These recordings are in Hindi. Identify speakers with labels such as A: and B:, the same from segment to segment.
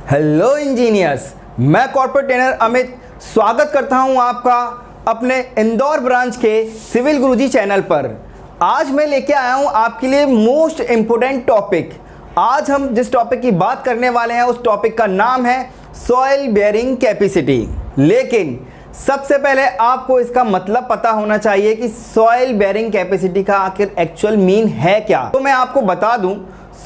A: हेलो इंजीनियर्स, मैं कॉर्पोरेट ट्रेनर अमित स्वागत करता हूं आपका अपने इंदौर ब्रांच के सिविल गुरुजी चैनल पर। आज मैं लेके आया हूं आपके लिए मोस्ट इम्पोर्टेंट टॉपिक। आज हम जिस टॉपिक की बात करने वाले हैं उस टॉपिक का नाम है सॉइल बेयरिंग कैपेसिटी। लेकिन सबसे पहले आपको इसका मतलब पता होना चाहिए कि सॉइल बेयरिंग कैपेसिटी का आखिर एक्चुअल मीन है क्या। तो मैं आपको बता दूं,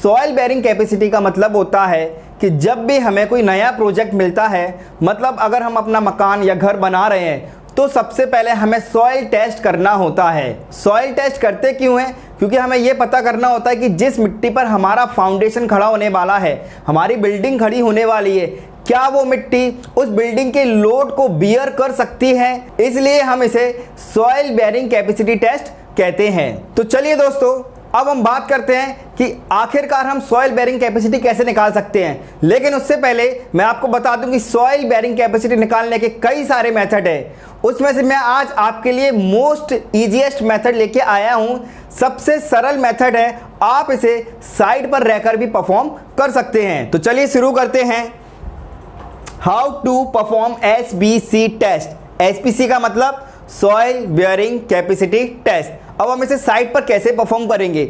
A: सॉइल बेयरिंग कैपेसिटी का मतलब होता है कि जब भी हमें कोई नया प्रोजेक्ट मिलता है, मतलब अगर हम अपना मकान या घर बना रहे हैं तो सबसे पहले हमें सॉइल टेस्ट करना होता है। सॉइल टेस्ट करते क्यों है? क्योंकि हमें यह पता करना होता है कि जिस मिट्टी पर हमारा फाउंडेशन खड़ा होने वाला है, हमारी बिल्डिंग खड़ी होने वाली है, क्या वो मिट्टी उस बिल्डिंग के लोड को बियर कर सकती है। इसलिए हम इसे सॉइल बेयरिंग कैपेसिटी टेस्ट कहते हैं। तो चलिए दोस्तों, अब हम बात करते हैं कि आखिरकार हम सॉइल बेयरिंग कैपेसिटी कैसे निकाल सकते हैं। लेकिन उससे पहले मैं आपको बता दूं कि सॉइल बेयरिंग कैपेसिटी निकालने के कई सारे मेथड है। उसमें से मैं आज आपके लिए मोस्ट इजीएस्ट मेथड लेके आया हूं। सबसे सरल मेथड है, आप इसे साइड पर रहकर भी परफॉर्म कर सकते हैं। तो चलिए शुरू करते हैं। How to perform SBC test. SBC का मतलब सॉइल बेयरिंग कैपेसिटी टेस्ट। अब हम इसे साइट पर कैसे परफॉर्म करेंगे,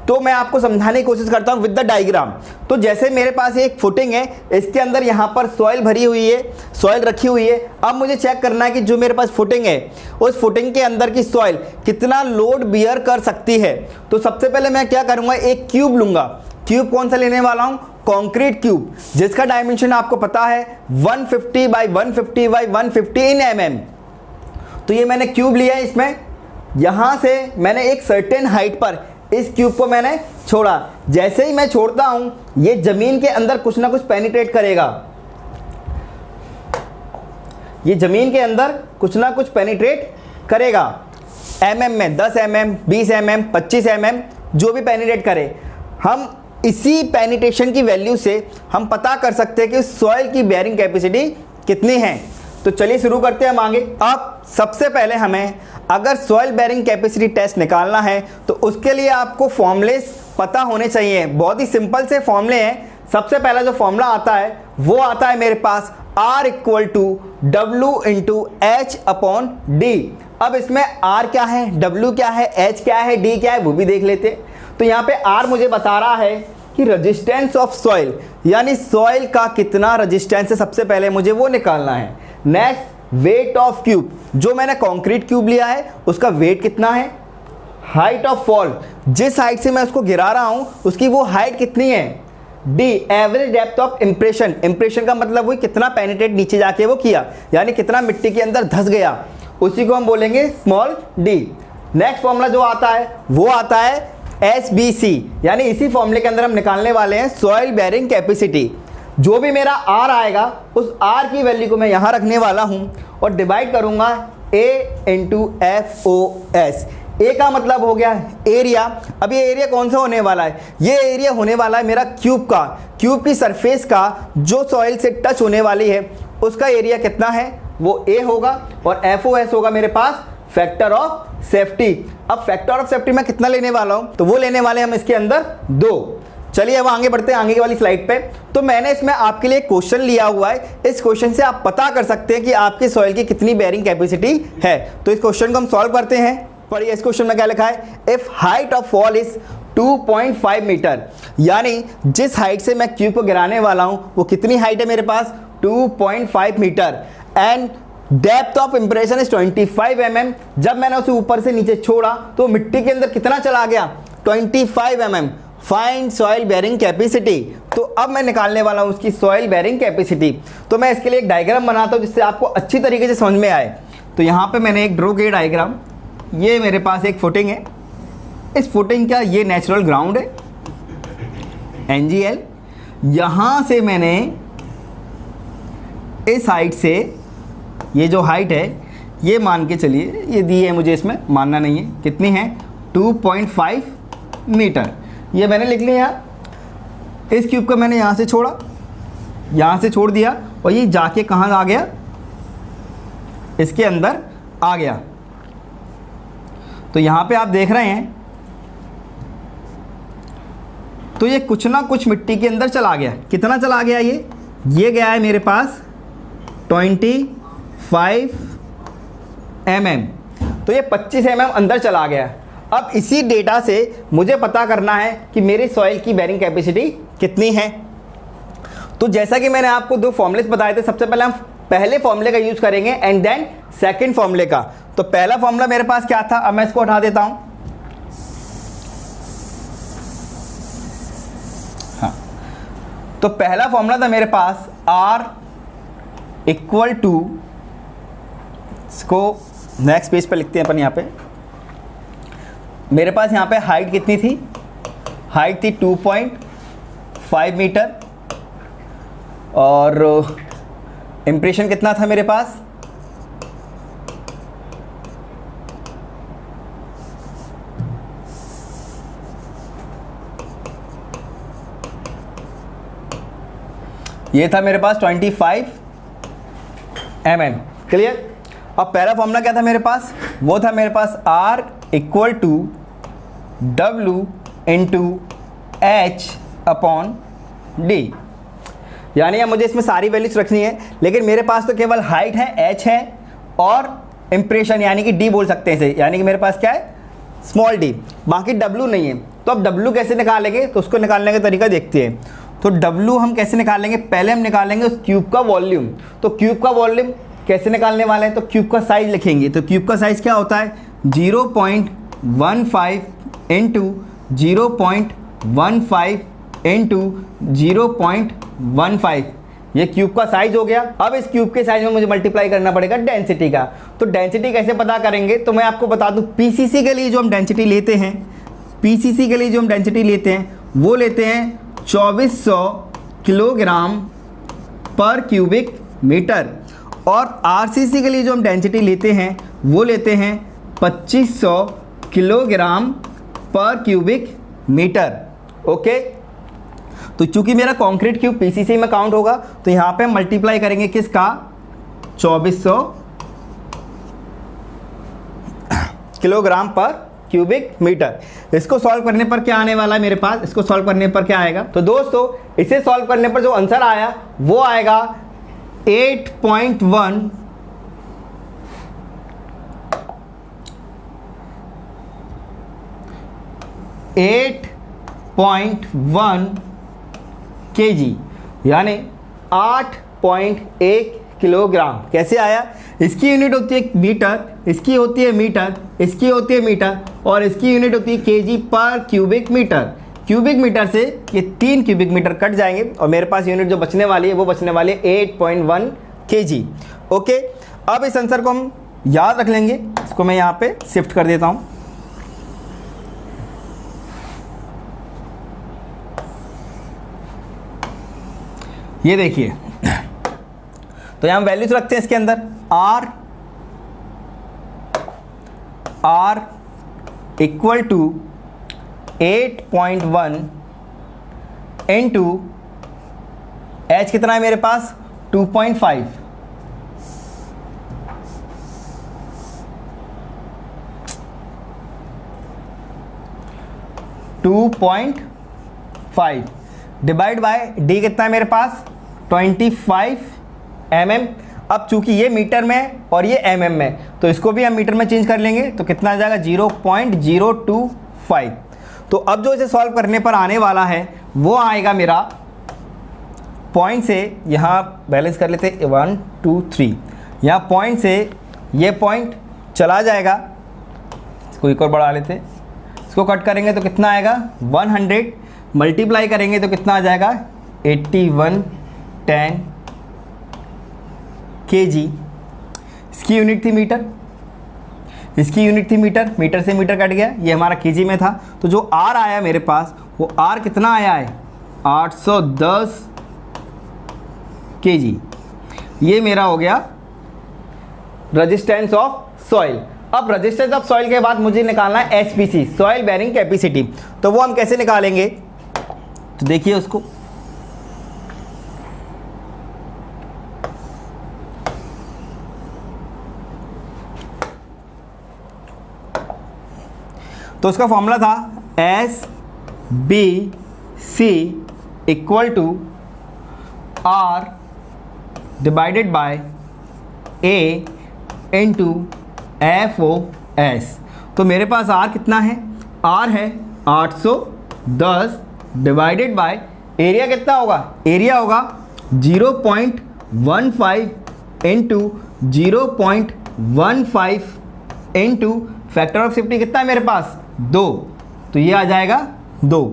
A: तो मैं आपको समझाने की कोशिश करता हूं विद द डायग्राम। तो जैसे मेरे पास एक फुटिंग है, इसके अंदर यहां पर सॉइल भरी हुई है, सॉइल रखी हुई है। अब मुझे चेक करना है कि जो मेरे पास फुटिंग है उस फुटिंग के अंदर की सॉइल कितना लोड बियर कर सकती है। तो सबसे पहले मैं क्या करूंगा, एक क्यूब लूंगा। क्यूब कौन सा लेने वाला हूं? कंक्रीट क्यूब, जिसका डायमेंशन आपको पता है 150 बाई 150 बाई 150 इन mm। तो ये मैंने क्यूब लिया है। इसमें यहां से मैंने एक सर्टेन हाइट पर इस क्यूब को मैंने छोड़ा। जैसे ही मैं छोड़ता हूं, ये जमीन के अंदर कुछ ना कुछ पेनिट्रेट करेगा। ये जमीन के अंदर कुछ ना कुछ पेनिट्रेट करेगा। mm में 10 mm, 20 mm, 25 mm, जो भी पेनिट्रेट करे। हम इसी पेनिट्रेशन की वैल्यू से हम पता कर सकते हैं कि सॉइल की बेयरिंग कैपेसिटी कितनी है। तो चलिए शुरू करते हैं हम आगे। अब सबसे पहले हमें अगर सॉइल बेयरिंग कैपेसिटी टेस्ट निकालना है तो उसके लिए आपको फॉर्मूले पता होने चाहिए। बहुत ही सिंपल से फॉर्मूले हैं। सबसे पहला जो फॉर्मूला आता है वो आता है मेरे पास R = W × H/D। अब इसमें R क्या है, W क्या है, H क्या है, D क्या है, वो भी देख लेते हैं। तो यहाँ पे R मुझे बता रहा है कि रेजिस्टेंस ऑफ सॉइल, यानी सॉइल का कितना रेजिस्टेंस है, सबसे पहले मुझे वो निकालना है। नेक्स्ट, वेट ऑफ क्यूब, जो मैंने कंक्रीट क्यूब लिया है उसका वेट कितना है। हाइट ऑफ फॉल, जिस हाइट से मैं उसको गिरा रहा हूं उसकी वो हाइट कितनी है। D, average depth of impression. Impression का मतलब वो कितना पेनिट्रेट नीचे जाके वो किया, यानी कितना मिट्टी के अंदर धस गया, उसी को हम बोलेंगे स्मॉल डी। नेक्स्ट फॉर्मूला जो आता है वो आता है SBC, यानी इसी फॉर्मूले के अंदर हम निकालने वाले हैं सॉइल बेयरिंग कैपेसिटी। जो भी मेरा R आएगा उस R की वैल्यू को मैं यहाँ रखने वाला हूँ और डिवाइड करूँगा A × FOS। A का मतलब हो गया एरिया। अब ये एरिया कौन सा होने वाला है? ये एरिया होने वाला है मेरा क्यूब का। क्यूब की सरफेस का जो सॉइल से टच होने वाली है उसका एरिया कितना है, वो A होगा। और FOS होगा मेरे पास फैक्टर ऑफ सेफ्टी। अब फैक्टर ऑफ सेफ्टी मैं कितना लेने वाला हूं, तो वो लेने वाले हम इसके अंदर 2। चलिए अब आगे बढ़ते हैं आगे वाली स्लाइड पे। तो मैंने इसमें आपके लिए क्वेश्चन लिया हुआ है। इस क्वेश्चन से आप पता कर सकते हैं कि आपके सॉइल की कितनी बेयरिंग कैपेसिटी है। तो इस क्वेश्चन को हम सॉल्व करते हैं। पढ़िए इस क्वेश्चन में क्या लिखा है। If height of fall is 2.5 metre, यानी जिस हाइट से मैं क्यूब को गिराने वाला हूं वो कितनी हाइट है मेरे पास, 2.5 metre. And depth of impression is 25 mm। जब मैंने उसे ऊपर से नीचे छोड़ा तो मिट्टी के अंदर कितना चला गया, 25 mm। Find soil bearing capacity. तो अब मैं निकालने वाला हूं उसकी सॉइल बेयरिंग कैपेसिटी। तो मैं इसके लिए एक डायग्राम बनाता हूं जिससे आपको अच्छी तरीके से समझ में आए। तो यहां पे मैंने एक ड्रॉ किया डायग्राम। ये मेरे पास एक फुटिंग है। इस फुटिंग का ये नेचुरल ग्राउंड है NGL। यहां से मैंने इस हाइट से, ये जो हाइट है ये मान के चलिए, ये दी है मुझे, इसमें मानना नहीं है, कितनी है 2.5 मीटर। ये मैंने लिख लिया। इस क्यूब को मैंने यहाँ से छोड़ा, यहाँ से छोड़ दिया और ये जाके कहाँ आ गया, इसके अंदर आ गया। तो यहाँ पे आप देख रहे हैं तो ये कुछ ना कुछ मिट्टी के अंदर चला गया। कितना चला गया, ये ये गया है मेरे पास 25 mm, तो ये 25 mm अंदर चला गया। अब इसी डेटा से मुझे पता करना है कि मेरी सॉइल की बैरिंग कैपेसिटी कितनी है। तो जैसा कि मैंने आपको दो फॉर्मूलेस बताए थे, सबसे पहले हम पहले फॉर्मूले का यूज करेंगे एंड देन सेकंड फॉर्मूले का। तो पहला फॉर्मूला मेरे पास क्या था, अब मैं इसको हटा देता हूं। हाँ, तो पहला फॉर्मूला था मेरे पास R इक्वल टू, इसको नेक्स्ट पेज पे लिखते हैं अपन। यहाँ पे मेरे पास यहाँ पे हाइट कितनी थी, हाइट थी 2.5 मीटर और इम्प्रेशन कितना था मेरे पास, ये था मेरे पास 25 mm। क्लियर। अब पहला फॉर्मूला क्या था मेरे पास, वो था मेरे पास R equal to W into H upon D। यानी अब मुझे इसमें सारी वैल्यूज रखनी है, लेकिन मेरे पास तो केवल हाइट है, H है, और इम्प्रेशन यानी कि D बोल सकते हैं इसे, यानी कि मेरे पास क्या है, स्मॉल d, बाकी W नहीं है। तो अब W कैसे निकालेंगे, तो उसको निकालने का तरीका देखते हैं। तो W हम कैसे निकालेंगे, पहले हम निकालेंगे उस क्यूब का वॉल्यूम। तो क्यूब का वॉल्यूम कैसे निकालने वाले हैं, तो क्यूब का साइज लिखेंगे। तो क्यूब का साइज क्या होता है, 0.15 इंटू 0.15 इंटू 0.15, ये क्यूब का साइज हो गया। अब इस क्यूब के साइज में मुझे मल्टीप्लाई करना पड़ेगा डेंसिटी का। तो डेंसिटी कैसे पता करेंगे, तो मैं आपको बता दूं, पीसीसी के लिए जो हम डेंसिटी लेते हैं, पीसीसी के लिए जो हम डेंसिटी लेते हैं वो लेते हैं 2400 किलोग्राम पर क्यूबिक मीटर, और आरसीसी के लिए जो हम डेंसिटी लेते हैं वो लेते हैं 2500 किलोग्राम पर क्यूबिक मीटर। ओके, तो चूंकि मेरा कंक्रीट क्यूब पीसीसी में काउंट होगा, तो यहाँ पे मल्टीप्लाई करेंगे किसका, 2400 किलोग्राम पर क्यूबिक मीटर। इसको सॉल्व करने पर क्या आने वाला है मेरे पास, इसको सॉल्व करने पर क्या आएगा, तो दोस्तों इसे सॉल्व करने पर जो आंसर आया वो आएगा 8.1 kg, यानी 8.1 किलोग्राम। कैसे आया, इसकी यूनिट होती है मीटर, इसकी होती है मीटर, इसकी होती है मीटर, और इसकी यूनिट होती है केजी पर क्यूबिक मीटर। क्यूबिक मीटर से ये 3 क्यूबिक मीटर कट जाएंगे और मेरे पास यूनिट जो बचने वाली है वो बचने वाली है 8.1 kg। ओके, अब इस आंसर को हम याद रख लेंगे, इसको मैं यहाँ पे शिफ्ट कर देता हूँ। ये देखिए, तो यहाँ हम वैल्यूज रखते हैं इसके अंदर, R equal to 8.1 into H कितना है मेरे पास, 2.5, डिवाइड बाय D कितना है मेरे पास, 25 mm। अब चूंकि ये मीटर में है और ये mm में, तो इसको भी हम मीटर में चेंज कर लेंगे, तो कितना आ जाएगा, 0.025। तो अब जो इसे सॉल्व करने पर आने वाला है वो आएगा मेरा, पॉइंट से यहाँ बैलेंस कर लेते 1 2 3, यहाँ पॉइंट से ये पॉइंट चला जाएगा, इसको एक और बढ़ा लेते, इसको कट करेंगे तो कितना आएगा, 100, मल्टीप्लाई करेंगे तो कितना आ जाएगा, 8110 kg। इसकी यूनिट थी मीटर, इसकी यूनिट थी मीटर, मीटर से मीटर कट गया, ये हमारा केजी में था। तो जो R आया मेरे पास, वो R कितना आया है, 810 kg। ये मेरा हो गया रेजिस्टेंस ऑफ सॉइल। अब रेजिस्टेंस ऑफ सॉइल के बाद मुझे निकालना है SBC, सॉइल बेरिंग कैपेसिटी। तो वो हम कैसे निकालेंगे, तो देखिए उसको, तो उसका फॉर्मूला था SBC equal to R divided by a into FOS। तो मेरे पास R कितना है, R है 810 डिवाइडेड बाय एरिया कितना होगा, एरिया होगा 0.15 into 0.15 into factor of safety कितना है मेरे पास 2, तो ये आ जाएगा 2।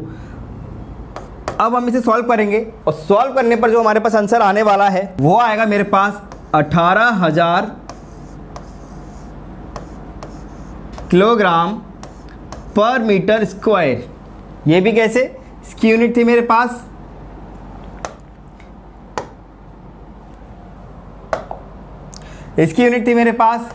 A: अब हम इसे सॉल्व करेंगे और सॉल्व करने पर जो हमारे पास आंसर आने वाला है वो आएगा मेरे पास 18,000 किलोग्राम पर मीटर स्क्वायर। ये भी कैसे, इसकी यूनिट थी मेरे पास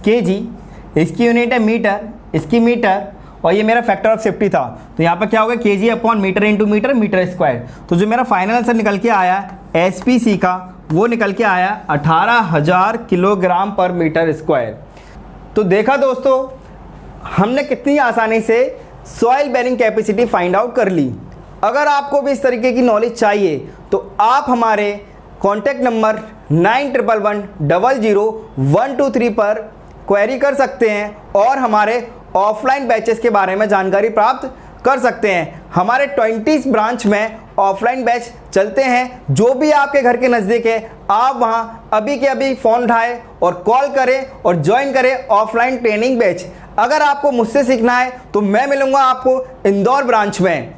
A: केजी, इसकी यूनिट है मीटर, इसकी मीटर, और ये मेरा फैक्टर ऑफ सेफ्टी था। तो यहाँ पर क्या होगा, kg upon metre into metre, metre square. तो जो मेरा फाइनल आंसर निकल के आया SPC का, वो निकल के आया 18,000 किलोग्राम पर मीटर स्क्वायर। तो देखा दोस्तों, हमने कितनी आसानी से soil bearing capacity find out कर ली। अगर आपको भी इस तरीके की नॉलेज चाहिए तो आप हमारे कॉन्टैक्ट नंबर 9111000123 पर क्वेरी कर सकते हैं और हमारे ऑफलाइन बैचेस के बारे में जानकारी प्राप्त कर सकते हैं। हमारे 20 ब्रांच में ऑफलाइन बैच चलते हैं। जो भी आपके घर के नज़दीक है, आप वहां अभी के अभी फ़ोन उठाएं और कॉल करें और ज्वाइन करें ऑफलाइन ट्रेनिंग बैच। अगर आपको मुझसे सीखना है तो मैं मिलूंगा आपको इंदौर ब्रांच में।